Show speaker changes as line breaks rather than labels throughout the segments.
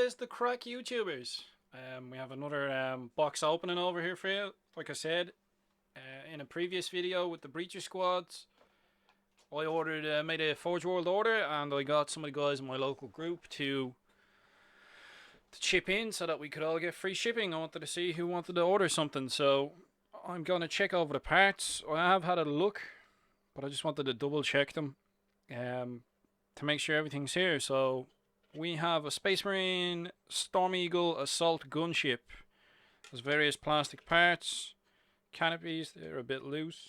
is the crack YouTubers. We have another box opening over here for you. Like I said in a previous video with the Breacher Squads, I made a Forge World order, and I got some of the guys in my local group to chip in so that we could all get free shipping. I wanted to see who wanted to order something, so I'm going to check over the parts. I have had a look, but I just wanted to double check them to make sure everything's here. So we have a Space Marine stromeagle assault gunship. There's various plastic parts, canopies, they're a bit loose,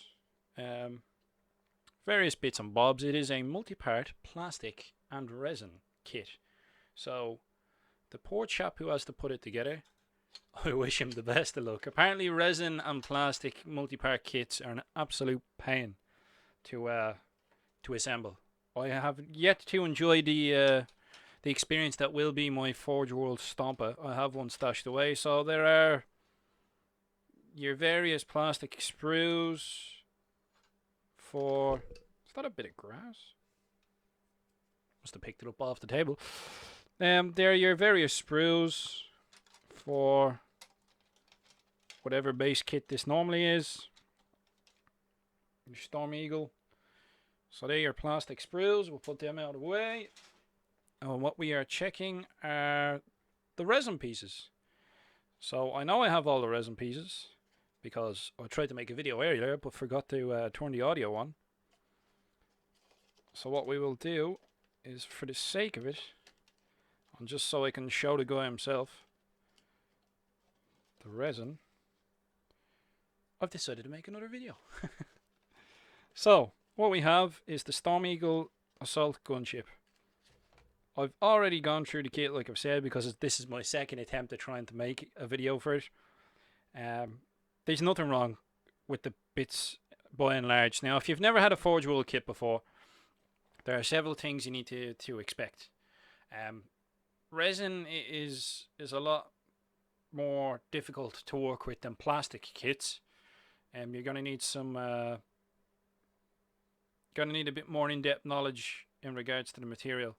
various bits and bobs. It is a multi-part plastic and resin kit. So the poor chap who has to put it together, I wish him the best of luck. Apparently resin and plastic multi-part kits are an absolute pain to assemble. I have yet to enjoy the experience that will be my Forge World Stomper. I have one stashed away. So there are your various plastic sprues for... Is that a bit of grass? Must have picked it up off the table. There are your various sprues for whatever base kit this normally is. Your stromeagle. So they're your plastic sprues. We'll put them out of the way. And what we are checking are the resin pieces. So I know I have all the resin pieces because I tried to make a video earlier but forgot to turn the audio on. So what we will do is, for the sake of it, and just so I can show the guy himself the resin, I've decided to make another video. So what we have is the stromeagle assault gunship. I've already gone through the kit, like I've said, because this is my second attempt at trying to make a video for it. There's nothing wrong with the bits by and large. Now, if you've never had a Forge World kit before, there are several things you need to expect. Resin is a lot more difficult to work with than plastic kits. You're going to need a bit more in-depth knowledge in regards to the material.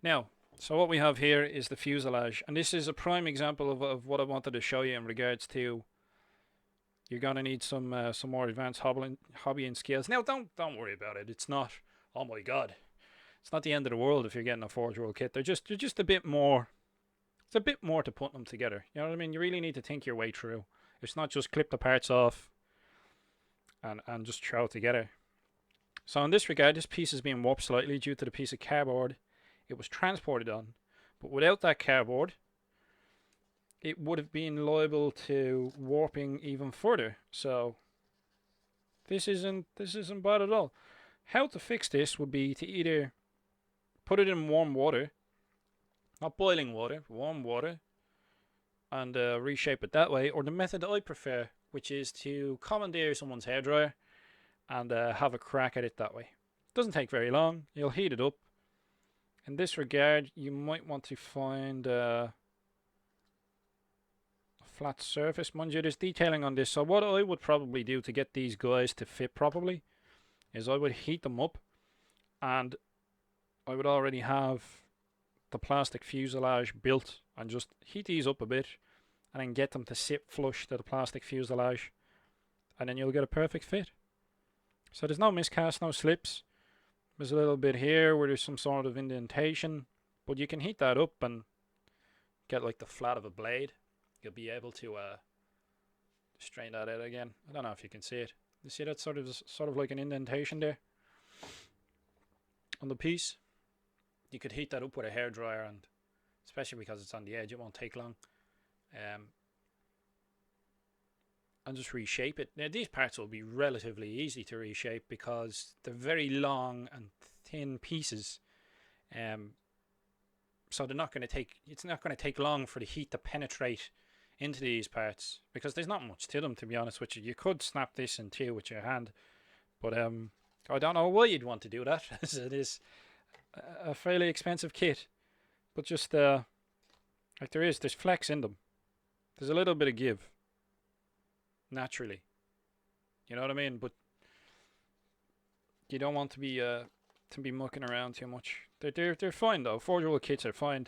Now, so what we have here is the fuselage, and this is a prime example of what I wanted to show you in regards to. You're going to need some more advanced hobbying skills. Now, don't worry about it. It's not, oh my god, it's not the end of the world if you're getting a Forge World kit. They're just a bit more. It's a bit more to put them together. You know what I mean? You really need to think your way through. It's not just clip the parts off and just throw it together. So in this regard, this piece is being warped slightly due to the piece of cardboard it was transported on. But without that cardboard, it would have been liable to warping even further. So this isn't bad at all. How to fix this would be to either put it in warm water, not boiling water, warm water, and reshape it that way, or the method I prefer, which is to commandeer someone's hairdryer and have a crack at it that way. Doesn't take very long. You'll heat it up. In this regard, you might want to find a flat surface. Mind you, there's detailing on this. So what I would probably do to get these guys to fit properly is I would heat them up, and I would already have the plastic fuselage built, and just heat these up a bit and then get them to sit flush to the plastic fuselage, and then you'll get a perfect fit. So there's no miscast, no slips. There's a little bit here where there's some sort of indentation, but you can heat that up and get like the flat of a blade. You'll be able to straighten that out again. I don't know if you can see it. You see that sort of like an indentation there on the piece? You could heat that up with a hairdryer, and especially because it's on the edge, it won't take long. And just reshape it. Now these parts will be relatively easy to reshape because they're very long and thin pieces. So they're not going to take. It's not going to take long for the heat to penetrate into these parts, because there's not much to them, to be honest with you. You could snap this in two with your hand, but I don't know why you'd want to do that, as it is a fairly expensive kit. But just like there's flex in them. There's a little bit of give naturally, you know what I mean, but you don't want to be mucking around too much. They're fine though. Forge World kits are fine.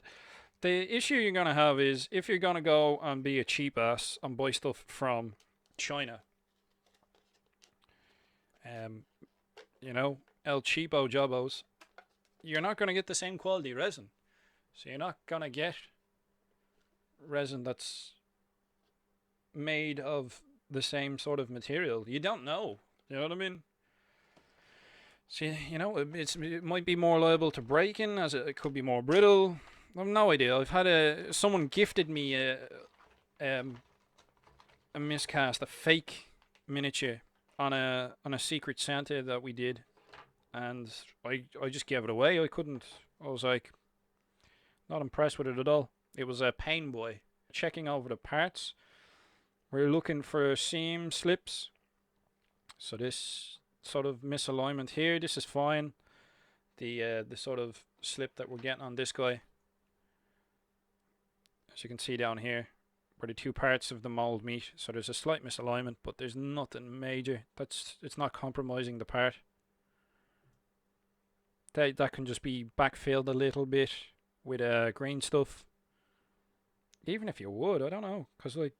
The issue you're gonna have is if you're gonna go and be a cheap ass and buy stuff from China, um, you know, El Cheapo Jobos, you're not gonna get the same quality resin. So you're not gonna get resin that's made of the same sort of material. You don't know. You know what I mean? So you know, it might be more liable to breaking, as it could be more brittle. I have no idea. I've had someone gifted me a miscast, a fake miniature on a Secret Santa that we did, and I just gave it away. I couldn't. I was like, not impressed with it at all. It was a pain boy. Checking over the parts, we're looking for seam slips. So this sort of misalignment here, this is fine. The sort of slip that we're getting on this guy, as you can see down here, where the two parts of the mold meet. So there's a slight misalignment, but there's nothing major. It's not compromising the part. That can just be backfilled a little bit with green stuff. Even if you would, I don't know, because like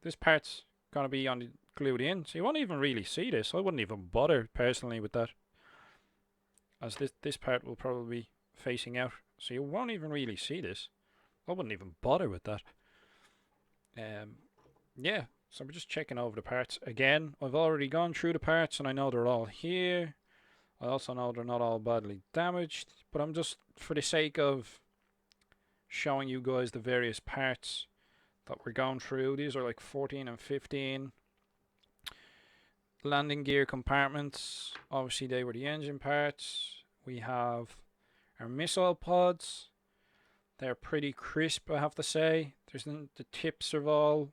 this part's gonna be glued in, so you won't even really see this. I wouldn't even bother personally with that, as this part will probably be facing out, so you won't even really see this. I wouldn't even bother with that. Yeah, so we're just checking over the parts again. I've already gone through the parts and I know they're all here. I also know they're not all badly damaged, but I'm just, for the sake of showing you guys the various parts that we're going through. These are like 14 and 15. Landing gear compartments, obviously they were the engine parts. We have our missile pods. They're pretty crisp, I have to say. The tips have all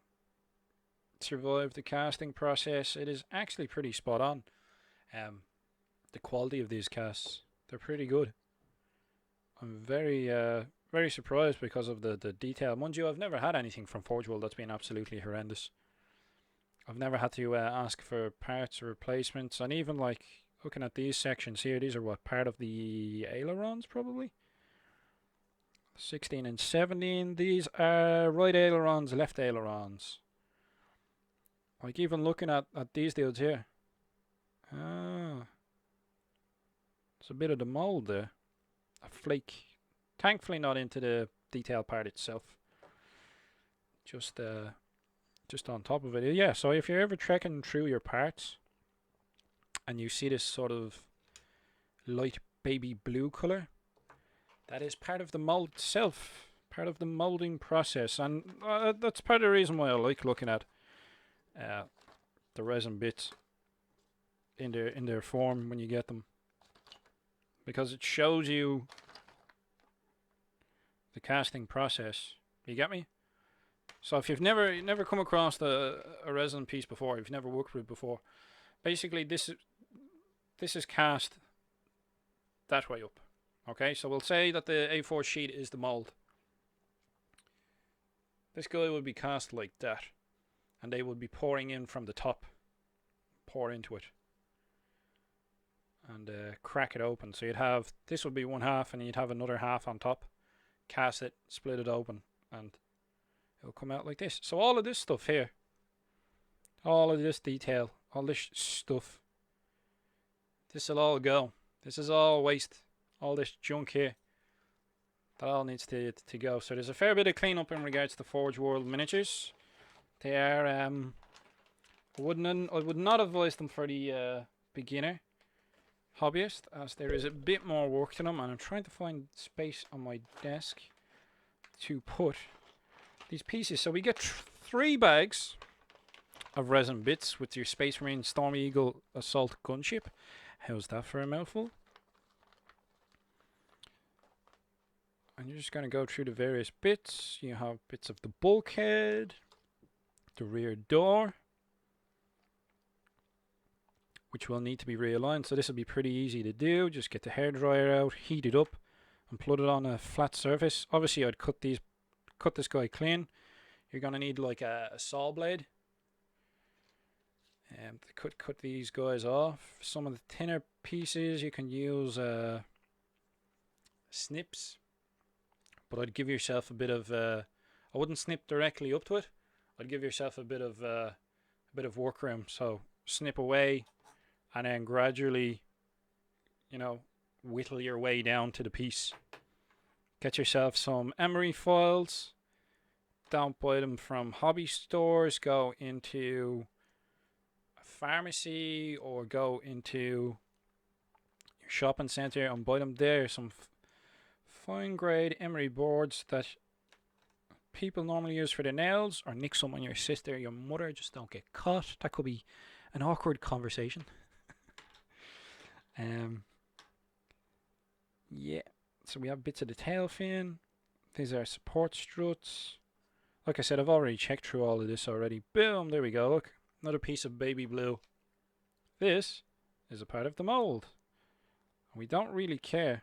survived the casting process. It is actually pretty spot on. The quality of these casts, they're pretty good. I'm very surprised because of the detail. Mind you, I've never had anything from Forge World that's been absolutely horrendous. I've never had to ask for parts or replacements, and even like looking at these sections here, these are what, part of the ailerons probably? 16 and 17, these are right ailerons, left ailerons. Like even looking at these dudes here. Ah, it's a bit of the mold there. A flake. Thankfully not into the detail part itself. Just on top of it. Yeah, so if you're ever trekking through your parts and you see this sort of light baby blue colour, that is part of the mold itself, part of the molding process, and that's part of the reason why I like looking at the resin bits in their form when you get them, because it shows you the casting process. You get me? So if you've never come across a resin piece before, if you've never worked with it before, basically this is cast that way up. Okay, so we'll say that the A4 sheet is the mold. This guy would be cast like that, and they would be pouring in from the top. Pour into it and crack it open. So you'd have, this would be one half, and you'd have another half on top. Cast it, split it open, and it'll come out like this. So all of this stuff here, all of this detail, all this stuff, this will all go. This is all waste. All this junk here, that all needs to go. So there's a fair bit of cleanup in regards to Forge World miniatures. They are I would not advise them for the beginner hobbyist, as there is a bit more work to them, and I'm trying to find space on my desk to put these pieces. So we get 3 bags of resin bits with your Space Marine stromeagle assault gunship. How's that for a mouthful? And you're just going to go through the various bits. You have bits of the bulkhead, the rear door, which will need to be realigned. So this will be pretty easy to do. Just get the hairdryer out, heat it up, and put it on a flat surface. Obviously, I'd cut this guy clean. You're going to need like a saw blade. To cut these guys off. Some of the thinner pieces you can use snips. but I'd give yourself a bit of I wouldn't snip directly up to it. I'd give yourself a bit of work room. So snip away, and then gradually, whittle your way down to the piece. Get yourself some emery files. Don't buy them from hobby stores. Go into a pharmacy or go into your shopping centre and buy them there. Some fine grade emery boards that people normally use for their nails, or nick some on your sister, your mother. Just don't get caught. That could be an awkward conversation. Yeah. So we have bits of the tail fin. These are support struts. Like I said, I've already checked through all of this already. Boom, there we go. Look, another piece of baby blue. This is a part of the mold. We don't really care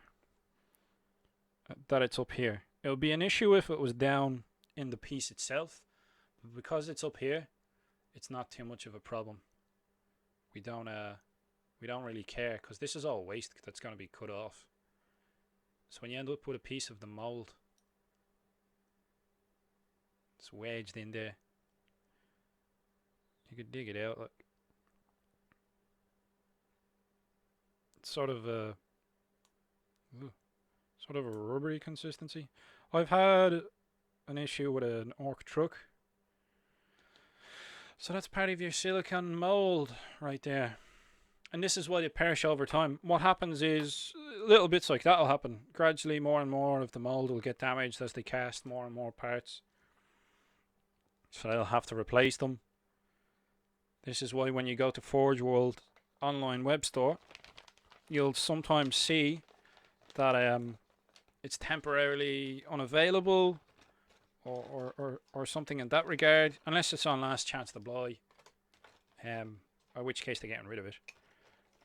that it's up here. It would be an issue if it was down in the piece itself, but because it's up here, it's not too much of a problem. We don't really care, because this is all waste that's going to be cut off. So when you end up with a piece of the mold, it's wedged in there. You could dig it out. Like, it's sort of a rubbery consistency. I've had an issue with an orc truck. So that's part of your silicone mold right there. And this is why they perish over time. What happens is little bits like that will happen. Gradually more and more of the mold will get damaged as they cast more and more parts. So they'll have to replace them. This is why when you go to Forge World online web store, you'll sometimes see that it's temporarily unavailable or something in that regard, unless it's on last chance to buy, or which case they're getting rid of it.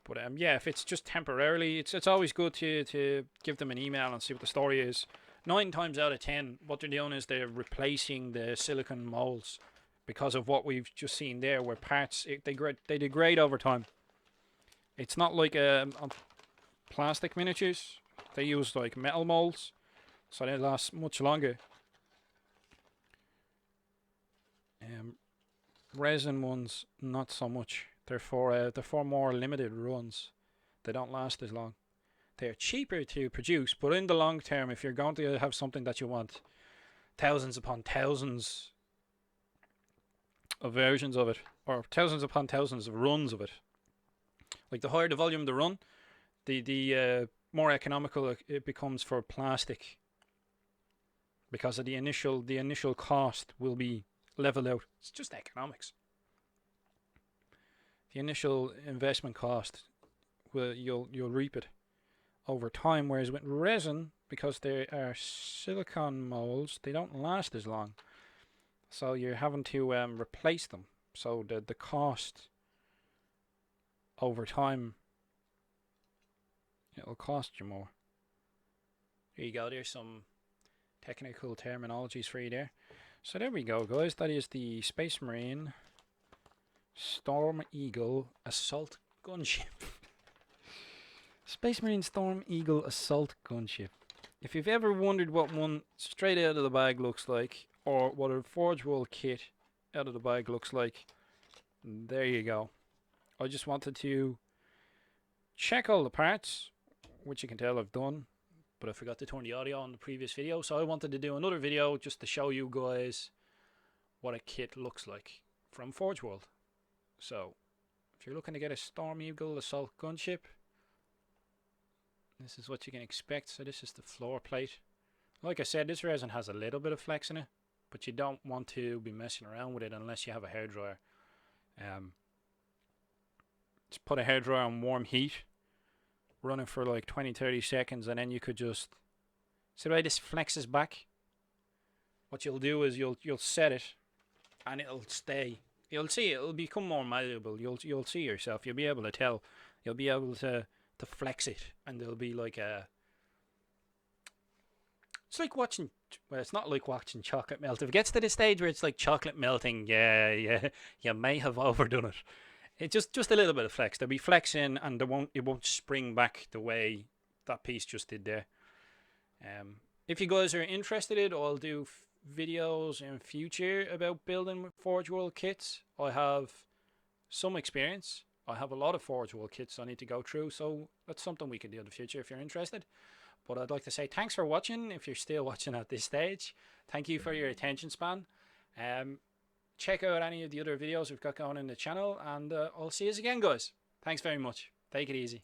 But yeah, if it's just temporarily, it's always good to give them an email and see what the story is. 9 times out of 10, what they're doing is they're replacing the silicone molds because of what we've just seen there, where parts they degrade over time. It's not like plastic miniatures. They use like metal molds, so they last much longer. Resin ones, not so much. They're for more limited runs. They don't last as long. They're cheaper to produce, but in the long term, if you're going to have something that you want thousands upon thousands of versions of it, or thousands upon thousands of runs of it, like the higher the volume of the run, the more economical it becomes for plastic, because of the initial cost will be leveled out. It's just economics. The initial investment cost, you'll reap it over time, whereas with resin, because they are silicone molds, they don't last as long, so you're having to replace them, so the cost over time, it'll cost you more. There you go, there's some technical terminologies for you there. So there we go, guys. That is the Space Marine Stromeagle Assault Gunship. Space Marine Stromeagle Assault Gunship. If you've ever wondered what one straight out of the bag looks like, or what a Forge World kit out of the bag looks like, there you go. I just wanted to check all the parts, which you can tell I've done, but I forgot to turn the audio on the previous video, so I wanted to do another video just to show you guys what a kit looks like from Forge World. So, if you're looking to get a Stromeagle Assault Gunship, this is what you can expect. So this is the floor plate. Like I said, this resin has a little bit of flex in it, but you don't want to be messing around with it unless you have a hairdryer. Just put a hairdryer on warm heat, run it for like 20-30 seconds, and then you could just see the way this flexes back. What you'll do is you'll set it, and it'll stay. You'll see it'll become more malleable. You'll see yourself. You'll be able to tell. You'll be able to flex it, and there'll be like a. It's like watching. Well, it's not like watching chocolate melt. If it gets to the stage where it's like chocolate melting, yeah, you may have overdone it. It's just a little bit of flex. There'll be flexing, and it won't spring back the way that piece just did there. If you guys are interested, I'll do videos in future about building Forge World kits. I have some experience. I have a lot of Forge World kits I need to go through, so that's something we can do in the future if you're interested. But I'd like to say thanks for watching. If you're still watching at this stage, thank you for your attention span. Check out any of the other videos we've got going in the channel, and I'll see you again, guys. Thanks very much. Take it easy.